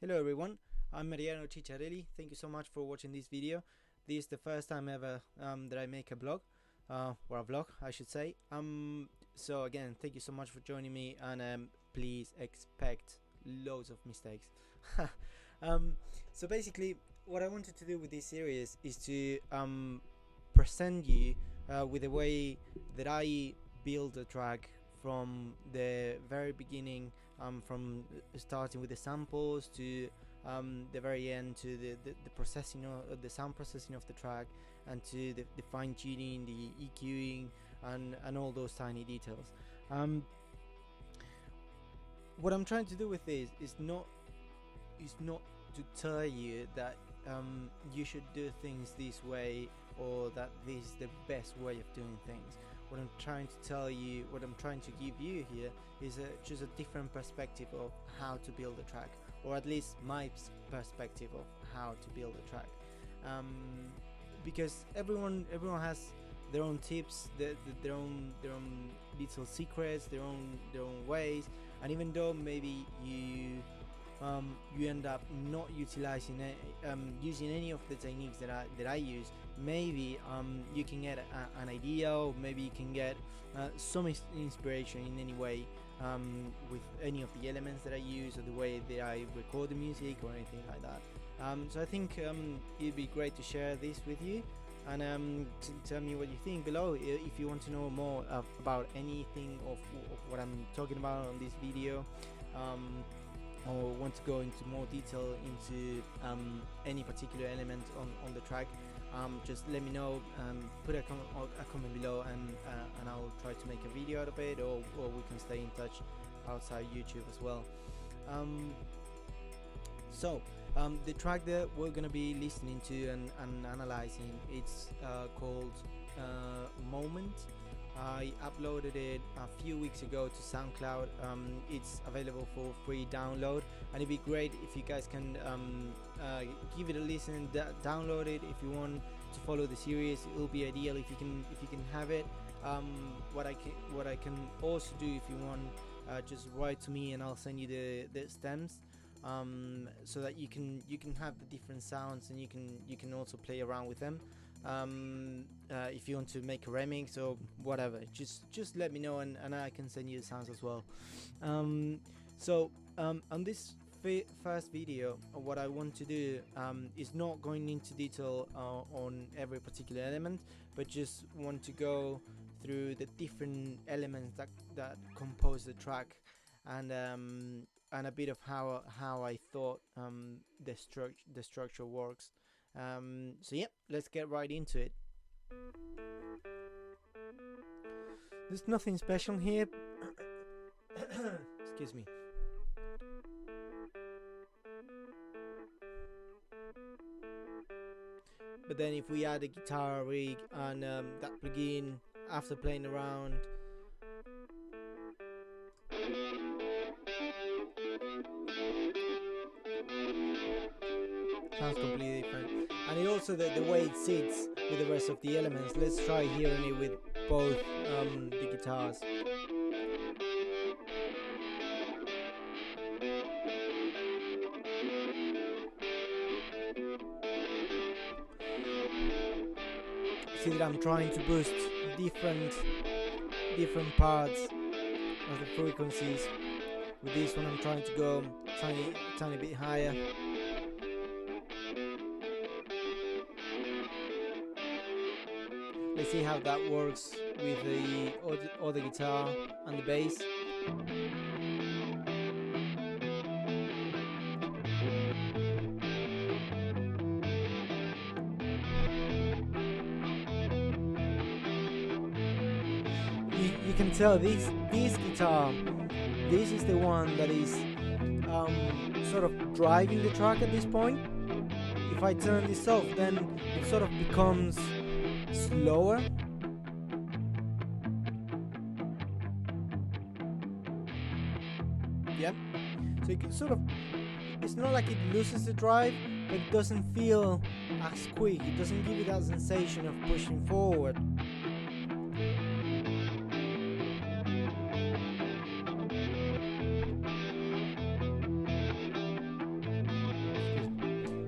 Hello everyone, I'm Mariano Cicciarelli. Thank you so much for watching this video. This is the first time ever that I make a blog, or a vlog I should say. So again, thank you so much for joining me, and please expect loads of mistakes. So basically what I wanted to do with this series is to present you with the way that I build a track from the very beginning, from starting with the samples to the very end, to the processing of the sound processing of the track, and to the fine-tuning, the EQing, and all those tiny details. What I'm trying to do with this is not to tell you that you should do things this way, or that this is the best way of doing things. What I'm trying to tell you, what I'm trying to give you here is just a different perspective of how to build a track, or at least my perspective of how to build a track, because everyone has their own tips, their own little secrets, their own ways. And even though maybe you end up not utilizing using any of the techniques that I use, maybe you can get an idea, or maybe you can get some inspiration in any way with any of the elements that I use, or the way that I record the music, or anything like that. So I think it'd be great to share this with you, and tell me what you think below. If you want to know more about anything of what I'm talking about on this video, or want to go into more detail into any particular element on the track, just let me know. Put a comment below, and I'll try to make a video out of it, or we can stay in touch outside YouTube as well. So the track that we're gonna be listening to and analyzing, it's called Moment. I uploaded it a few weeks ago to SoundCloud. It's available for free download, and it'd be great if you guys can give it a listen, download it. If you want to follow the series, it'll be ideal if you can have it. What I can also do, if you want, just write to me and I'll send you the stems, so that you can have the different sounds, and you can also play around with them. If you want to make a remix or whatever, just let me know, and I can send you the sounds as well. So on this first video, what I want to do is not going into detail on every particular element, but just want to go through the different elements that compose the track, and a bit of how I thought the structure works. So yeah, let's get right into it. There's nothing special here. Excuse me. But then if we add a guitar rig and that plugin after playing around, sounds completely different. And it also the way it sits with the rest of the elements. Let's try hearing it with both the guitars. See that I'm trying to boost different parts of the frequencies. With this one I'm trying to go tiny bit higher. Let's see how that works with the other guitar and the bass. You can tell this guitar, this is the one that is sort of driving the track at this point. If I turn this off, then it sort of becomes slower. Yep. So you can sort of, it's not like it loses the drive, but it doesn't feel as quick. It doesn't give you that sensation of pushing forward.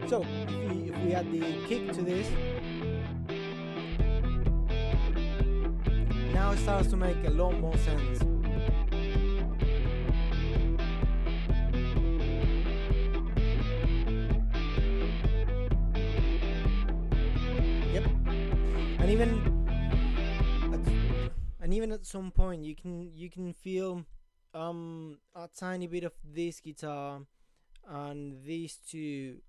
So if we add the kick to this, now it starts to make a lot more sense. Yep. And even at some point you can feel a tiny bit of this guitar and these two,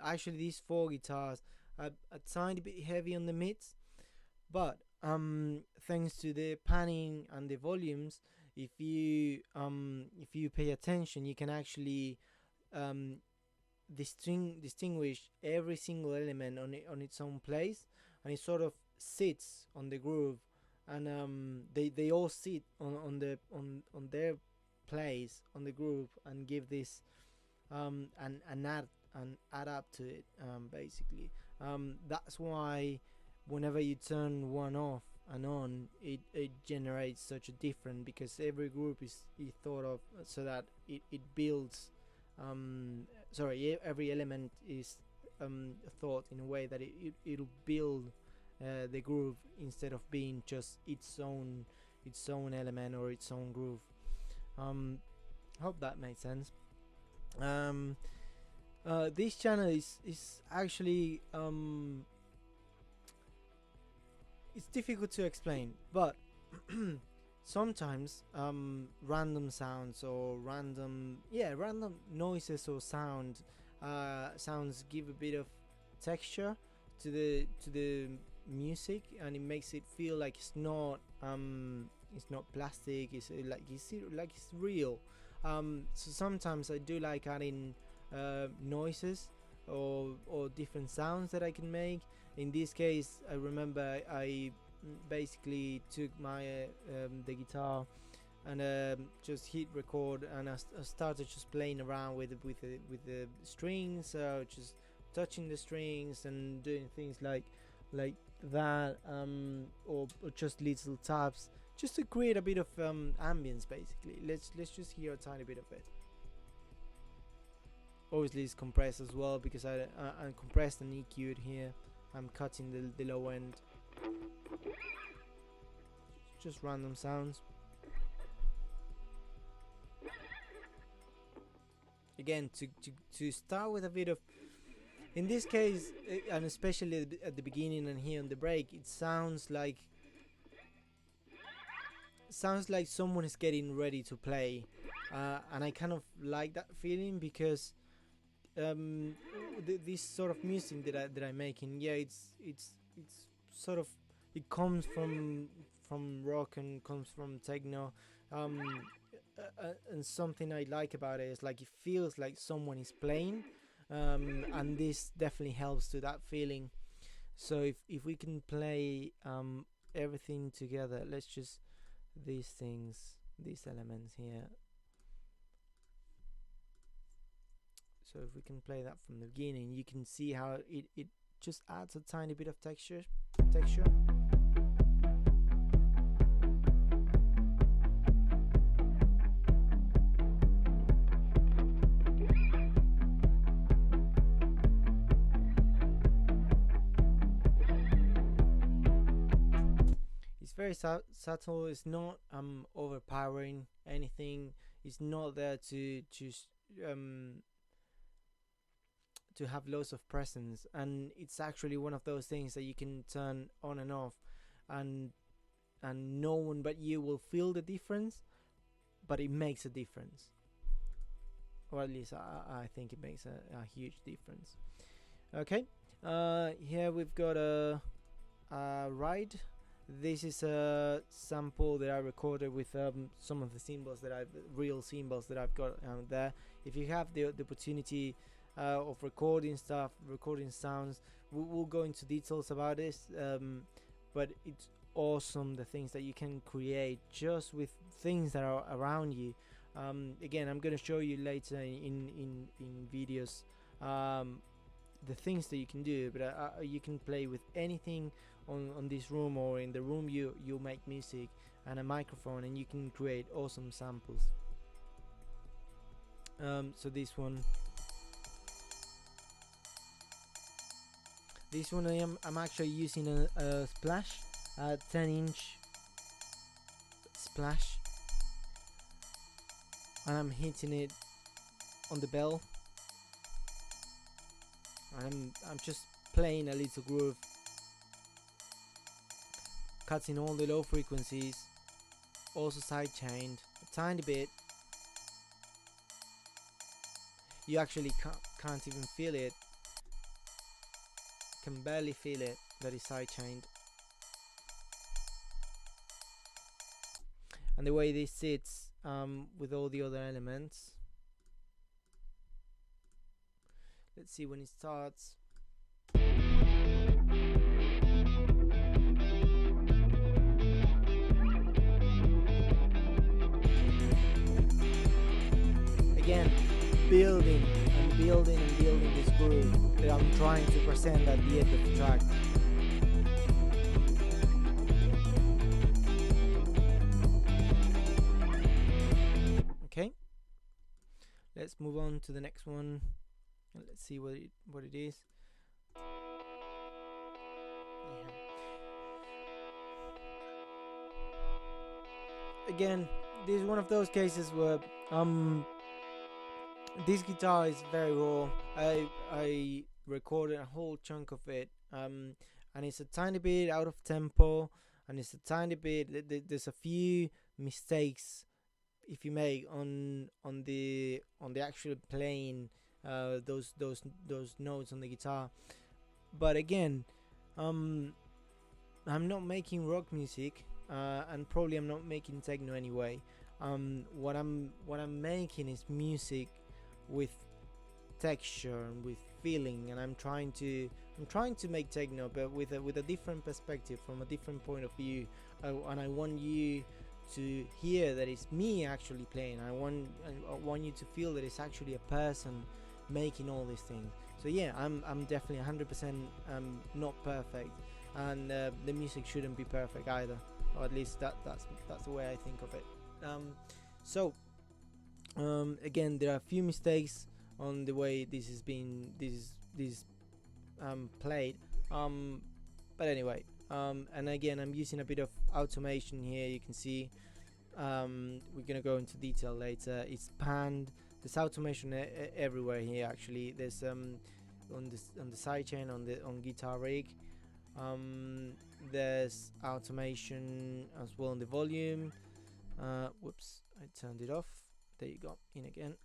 actually these four guitars are a tiny bit heavy on the mids, but thanks to the panning and the volumes, if you pay attention, you can actually distinguish every single element on its own place, and it sort of sits on the groove, and they all sit on their place on the groove and give this and add up to it, basically. That's why whenever you turn one off and on, it generates such a different, because every group is thought of so that it builds, every element is thought in a way that it'll build the groove instead of being just its own element or its own groove. Hope that made sense. This channel is actually it's difficult to explain, but sometimes random sounds or random noises or sounds give a bit of texture to the music, and it makes it feel like it's not plastic. It's like it's real. So sometimes I do like adding noises or different sounds that I can make. In this case, I remember I basically took my the guitar and just hit record, and I started just playing around with the strings, just touching the strings and doing things like that, or just little taps, just to create a bit of ambience. Basically, let's just hear a tiny bit of it. Obviously it's compressed as well, because I'm compressed and EQ'd here. I'm cutting the low end. Just random sounds. Again, to start with a bit of, in this case, and especially at the beginning and here on the break, it sounds like someone is getting ready to play, and I kind of like that feeling, because this sort of music that I'm making, it's sort of, it comes from rock and comes from techno, and something I like about it is like it feels like someone is playing, and this definitely helps to that feeling. So if we can play everything together, let's just these elements here. So if we can play that from the beginning, you can see how it just adds a tiny bit of texture. It's very subtle. It's not overpowering anything. It's not there to have loads of presence, and it's actually one of those things that you can turn on and off, and no one but you will feel the difference, but it makes a difference, or at least I think it makes a huge difference. Okay, here we've got a ride. This is a sample that I recorded with some of the real cymbals that I've got there. If you have the opportunity of recording sounds, we'll go into details about this, but it's awesome the things that you can create just with things that are around you. Again, I'm going to show you later in videos the things that you can do, but you can play with anything on this room, or in the room you make music, and a microphone, and you can create awesome samples. So this one, This one I'm actually using a splash, a 10-inch splash, and I'm hitting it on the bell, and I'm just playing a little groove, cutting all the low frequencies, also sidechained a tiny bit. You actually can't even feel it, can barely feel it that is sidechained. And the way this sits with all the other elements. Let's see when it starts. Again, building and building and building this groove that I'm trying to present at the end of the track. Okay, let's move on to the next one. Let's see what it is. Again, this is one of those cases where this guitar is very raw. I recorded a whole chunk of it, and it's a tiny bit out of tempo, and it's a tiny bit. There's a few mistakes if you make on the actual playing those notes on the guitar. But again, I'm not making rock music, and probably I'm not making techno anyway. What I'm making is music with texture and with feeling, and I'm trying to make techno, but with a different perspective, from a different point of view, and I want you to hear that it's me actually playing. I want you to feel that it's actually a person making all these things. So yeah, I'm definitely 100% not perfect, and the music shouldn't be perfect either, or at least that's the way I think of it. Again, there are a few mistakes on the way this is played, but anyway, and again, I'm using a bit of automation here. You can see we're gonna go into detail later. It's panned. There's automation everywhere here. Actually, there's on the sidechain, on guitar rig. There's automation as well on the volume. Whoops, I turned it off. There you go, in again.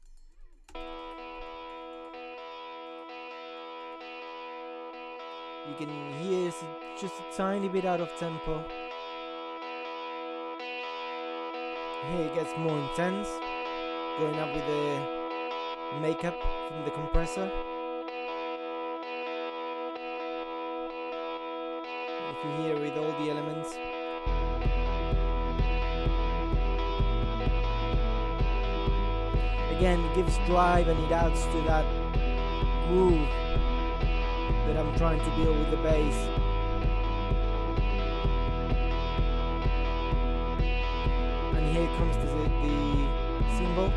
You can hear it's just a tiny bit out of tempo. Here it gets more intense, going up with the makeup from the compressor. If you hear with all the elements. Again, it gives drive and it adds to that groove that I'm trying to build with the bass. And here comes the cymbal.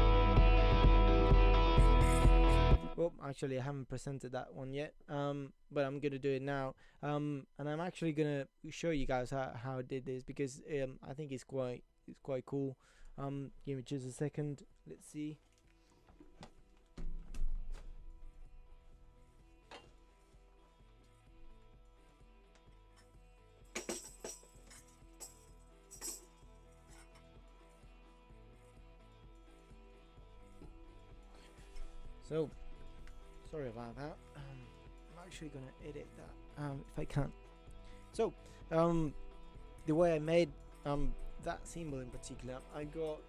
Well, actually I haven't presented that one yet, but I'm gonna do it now, and I'm actually gonna show you guys how I did this, because I think it's quite cool. Give me just a second. Let's see. So, sorry about that. I'm actually gonna edit that if I can. So, the way I made that cymbal in particular, I got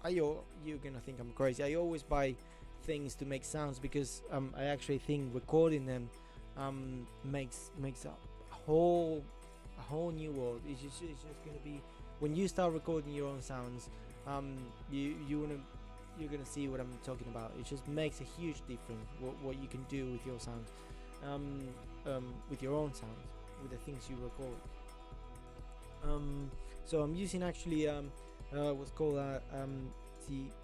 you're gonna think I'm crazy. I always buy things to make sounds, because I actually think recording them makes a whole new world. It's just gonna be, when you start recording your own sounds, you're gonna see what I'm talking about. It just makes a huge difference what you can do with your sound, with your own sounds, with the things you record. So I'm using actually what's called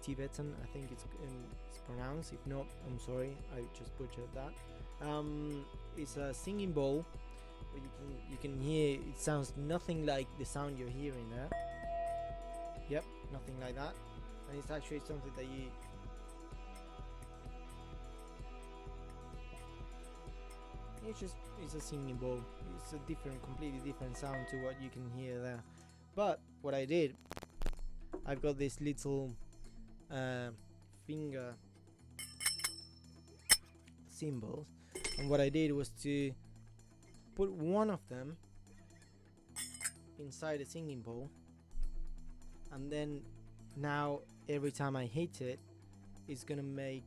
Tibetan, I think it's pronounced. If not, I'm sorry, I just butchered that. It's a singing bowl. But you can hear it sounds nothing like the sound you're hearing there. Yep, nothing like that. And it's actually something that it's a singing bowl. It's a completely different sound to what you can hear there. But what I did, I've got this little finger cymbals, and what I did was to put one of them inside a singing bowl, and then now every time I hit it, it's gonna make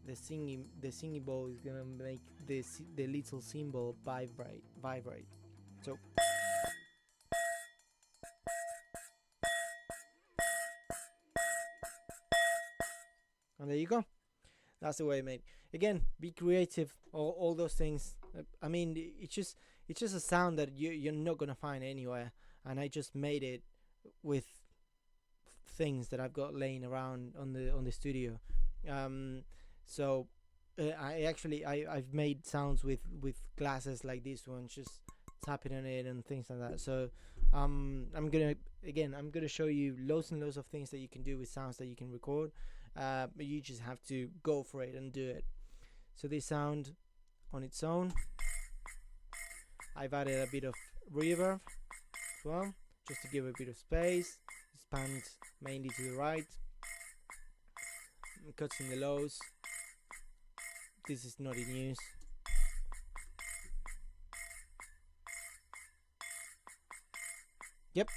the singing bowl is gonna make the little cymbal vibrate. So and there you go. That's the way I made. Again, be creative. All those things. I mean, it's just a sound that you're not gonna find anywhere, and I just made it with things that I've got laying around on the studio. So I've made sounds with glasses like this one, just tapping on it and things like that. So I'm gonna show you loads and loads of things that you can do with sounds that you can record. But you just have to go for it and do it. So this sound on its own, I've added a bit of reverb as well, just to give a bit of space. Expand mainly to the right, cuts in the lows. This is not in use. Yep,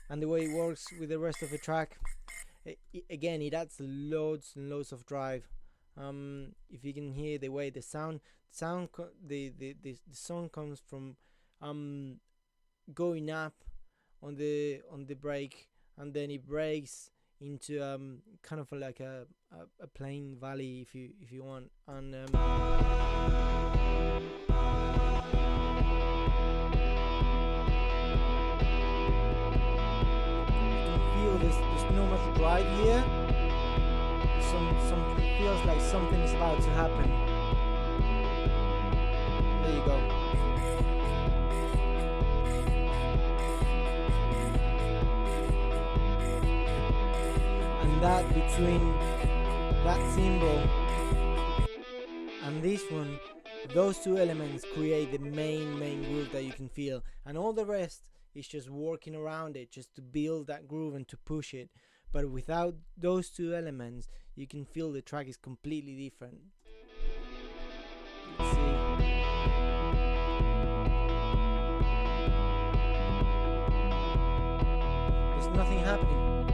and the way it works with the rest of the track, again, it adds loads and loads of drive. If you can hear the way the song comes from going up on the break, and then it breaks into kind of like a plain valley, if you want, and you can feel there's no much drive here. It feels like something is about to happen. There you go. And that between that cymbal and this one, those two elements create the main groove that you can feel, and all the rest is just working around it, just to build that groove and to push it. But without those two elements, you can feel the track is completely different. Let's see. There's nothing happening.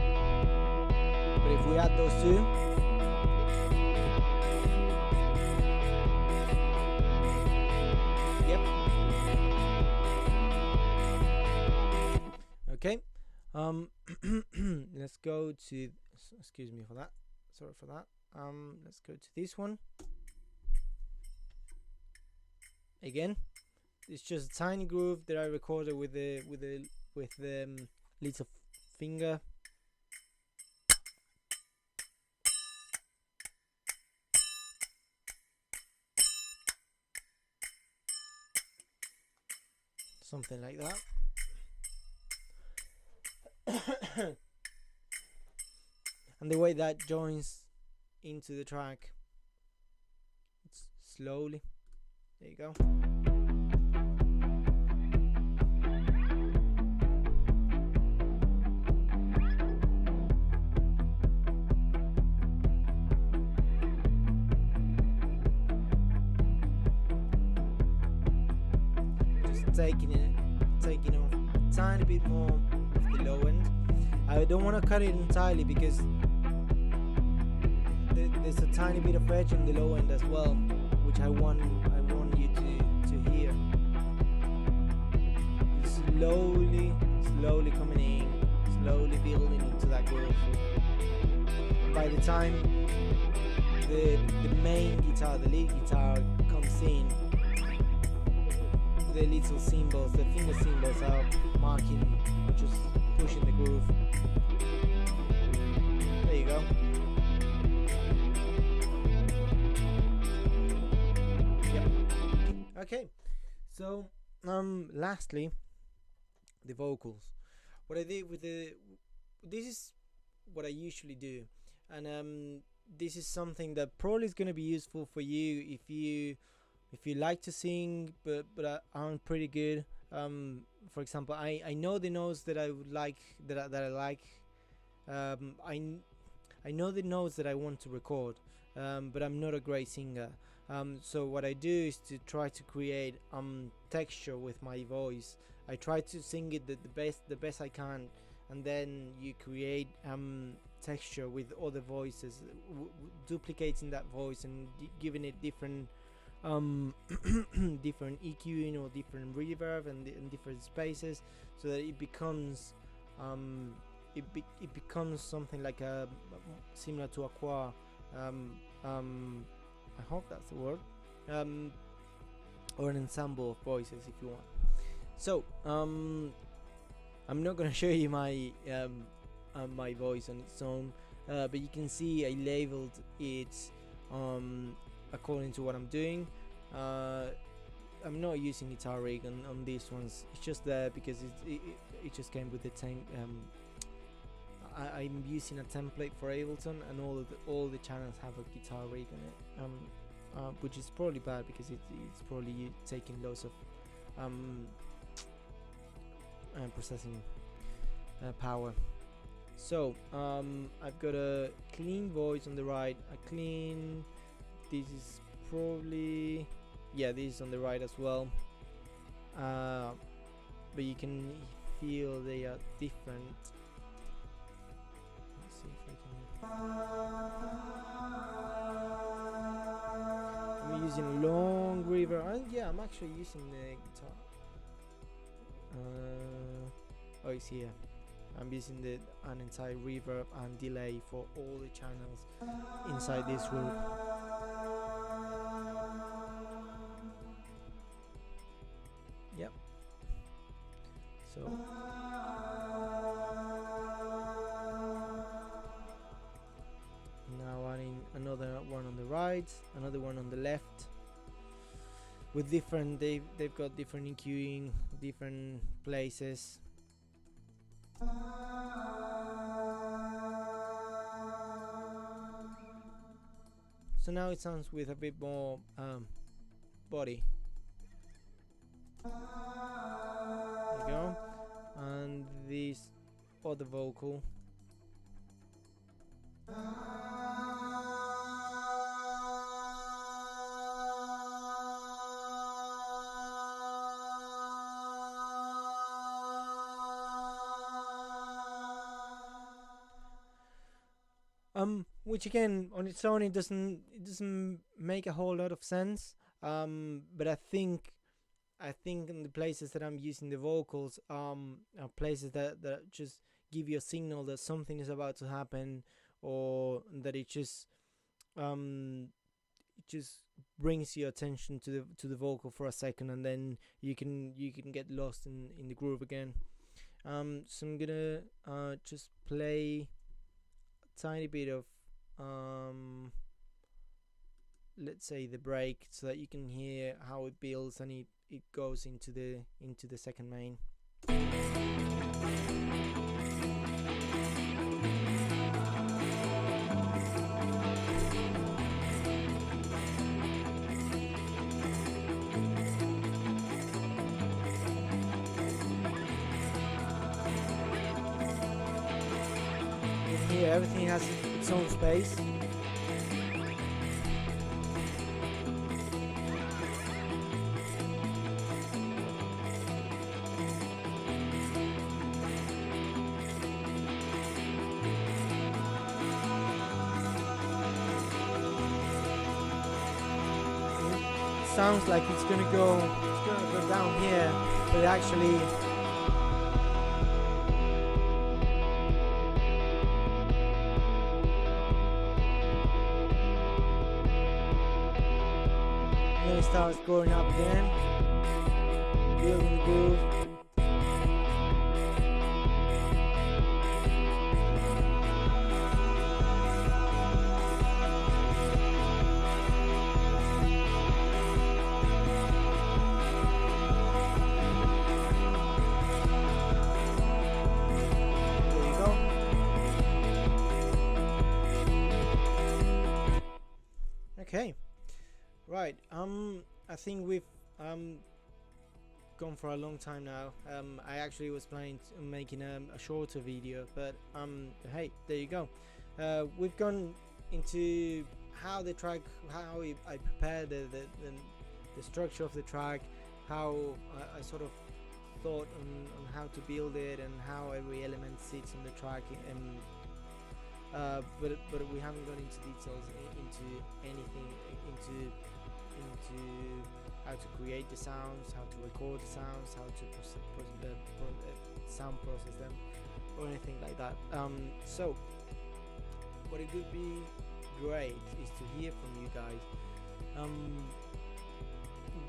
But if we add those two, yep. Okay. Let's go to, excuse me for that, sorry for that. Let's go to this one again. It's just a tiny groove that I recorded with the little finger. Something like that. And the way that joins into the track, it's slowly. There you go. Just taking off a tiny bit more of the low end. I don't want to cut it entirely because there's a tiny bit of edge on the low end as well, which I want you to hear. It's slowly coming in, slowly building into that groove. By the time the main guitar, the lead guitar comes in, the little cymbals, the finger cymbals are marking, just pushing the groove. There you go. Yep. Okay, so lastly, the vocals. What I did with this is what I usually do, and this is something that probably is going to be useful for you if you like to sing but aren't pretty good. For example, I know the notes that I would like that I like. I know the notes that I want to record, but I'm not a great singer. So what I do is to try to create texture with my voice. I try to sing it the best I can, and then you create texture with other voices, duplicating that voice and giving it different different EQing or different reverb and different spaces, so that it becomes it becomes something like a similar to a choir. I hope that's the word, or an ensemble of voices, if you want. So I'm not gonna show you my my voice on its own, but you can see I labeled it according to what I'm doing. I'm not using guitar rig on these ones. It's just there because it just came with the same. I'm using a template for Ableton, and all the channels have a guitar rig on it, which is probably bad because it's probably taking loads of processing power. So I've got a clean voice on the right, a clean. This is probably, yeah, this is on the right as well, but you can feel they are different. Let's see if I can. I'm using long reverb, and yeah, I'm actually using the guitar. Oh, it's here. I'm using an entire reverb and delay for all the channels inside this group. Yep. So now adding another one on the right, another one on the left, with different. They've got different EQing, different places. So now it sounds with a bit more body. There you go. And this other vocal. Which again, on its own, it doesn't make a whole lot of sense. But I think in the places that I'm using the vocals, are places that just give you a signal that something is about to happen, or that it just brings your attention to the vocal for a second, and then you can get lost in the groove again. So I'm gonna just play a tiny bit of let's say the break, so that you can hear how it builds and it goes into the second main. Here everything has its own space. Sounds like it's gonna go down here, but actually then it starts going up again, building the groove. Okay, right. I think we've gone for a long time now. I actually was planning to making a shorter video, but hey, there you go. We've gone into how the track, how I prepare the structure of the track, how I sort of thought on how to build it and how every element sits in the track, and but we haven't gone into details into anything, into how to create the sounds, how to record the sounds, how to sound process them, or anything like that. So what it would be great is to hear from you guys.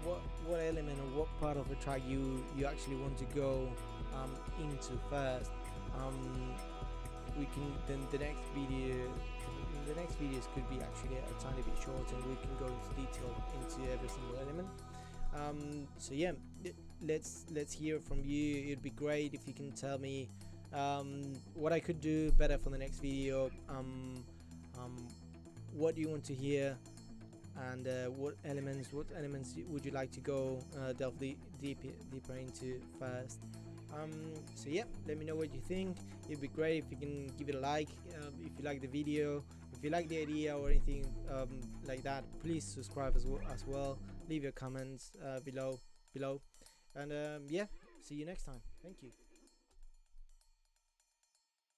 What element or what part of the track you actually want to go into first. We can then the next videos could be actually a tiny bit shorter, and we can go into detail into every single element. So yeah, let's hear from you. It'd be great if you can tell me what I could do better for the next video, what do you want to hear, and what elements would you like to go delve deeper into first. So yeah, let me know what you think. It'd be great if you can give it a like, if you like the video, if you like the idea or anything like that. Please subscribe as well. Leave your comments below, and yeah, see you next time. Thank you.